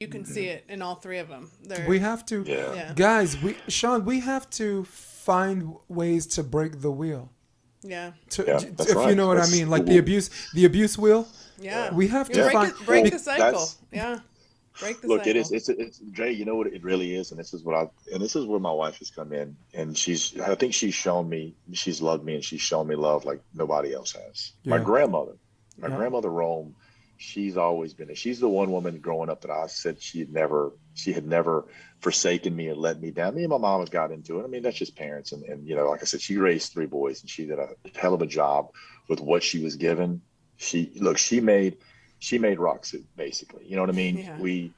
You can see it in all three of them. We They're have to, Yeah. yeah, guys. Sean, we have to find ways to break the wheel. yeah, Yeah, that's If you right. know what I That's mean, like the abuse wheel. yeah. We have You to yeah. break find. it, Well, break the cycle. that's Yeah, break the look. It is. cycle. It's Jay. You know what it really is, and this is what I and this is where my wife has come in, and I think she's shown me. She's loved me, and she's shown me love like nobody else has. Yeah, My yeah, grandmother Rome. She's always been. She's the one woman growing up that I said she had never forsaken me and let me down. Me and my mom have got into it. I mean, that's just parents, and like I said, she raised three boys, and she did a hell of a job with what she was given. She made Roxy basically. You know what I mean? Yeah,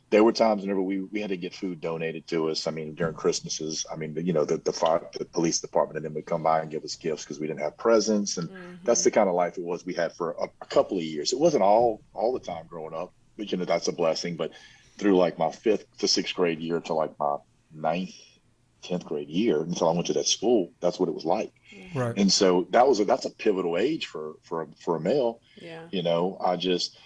There were times whenever we had to get food donated to us. I mean, during Christmases, I mean, the police department and them would come by and give us gifts because we didn't have presents, and that's mm-hmm. the kind of life it was we had for a couple of years. It wasn't all the time growing up, but that's a blessing. But through like my fifth to sixth grade year to like my ninth, 10th grade year until I went to that school, that's what it was like. Mm-hmm. right. And so that's a pivotal age for a male. Yeah, I just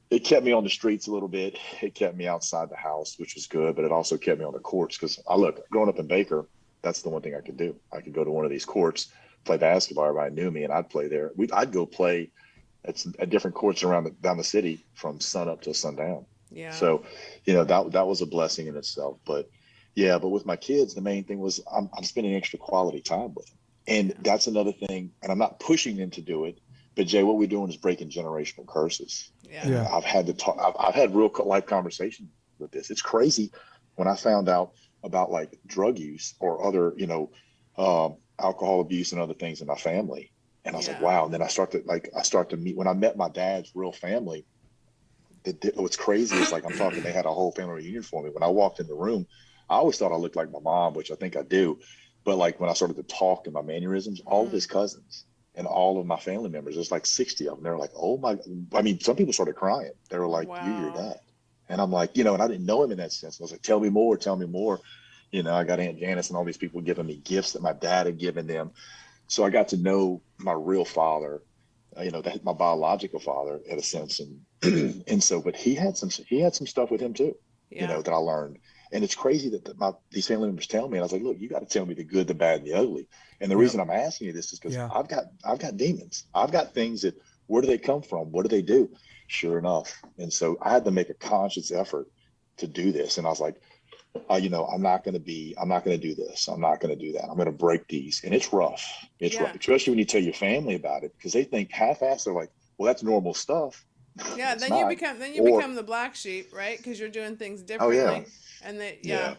it kept me on the streets a little bit. It kept me outside the house, which was good, but it also kept me on the courts because growing up in Baker, that's the one thing I could do. I could go to one of these courts, play basketball. Everybody knew me, and I'd play there. I'd go play at different courts down the city from sun up till sundown. yeah, So, that was a blessing in itself. But yeah, but with my kids, the main thing was I'm spending extra quality time with them, and yeah, that's another thing. And I'm not pushing them to do it, but Jay, what we're doing is breaking generational curses. yeah, And Yeah, I've had to talk. I've had real life conversations with this. It's crazy when I found out about like drug use or other, alcohol abuse and other things in my family. And I was like, yeah. wow. And then I start to meet when I met my dad's real family. What's crazy is like I'm talking. They had a whole family reunion for me. When I walked in the room, I always thought I looked like my mom, which I think I do. But like when I started to talk and my mannerisms, all of Mm. his cousins and all of my family members, there's like 60 of them. They're like, oh my, I mean, some people started crying. They were like, you're your Wow. dad. And I'm like, and I didn't know him in that sense. I was like, tell me more, tell me more. I got Aunt Janice and all these people giving me gifts that my dad had given them. So I got to know my real father, that my biological father in a sense. And, and so, but he had some stuff with him too, Yeah, that I learned. And it's crazy that these family members tell me, and I was like, look, you got to tell me the good, the bad, and the ugly. And the yeah, reason I'm asking you this is because yeah, I've got demons. I've got things that, where do they come from? What do they do? Sure enough. And so I had to make a conscious effort to do this. And I was like, I'm not going to do this. I'm not going to do that. I'm going to break these. And it's rough. It's rough, yeah, especially when you tell your family about it because they think half-assed. They're like, well, that's normal stuff. yeah. It's Then you not. become then you Or, become the black sheep, right? Because you're doing things oh yeah, differently, and they yeah,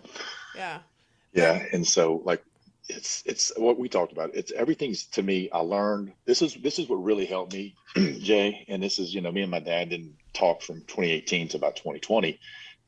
yeah. yeah. Yeah. Then And so like it's what we talked about. It's everything's to me, I learned this is what really helped me, Jay. And this is, me and my dad didn't talk from 2018 to about 2020.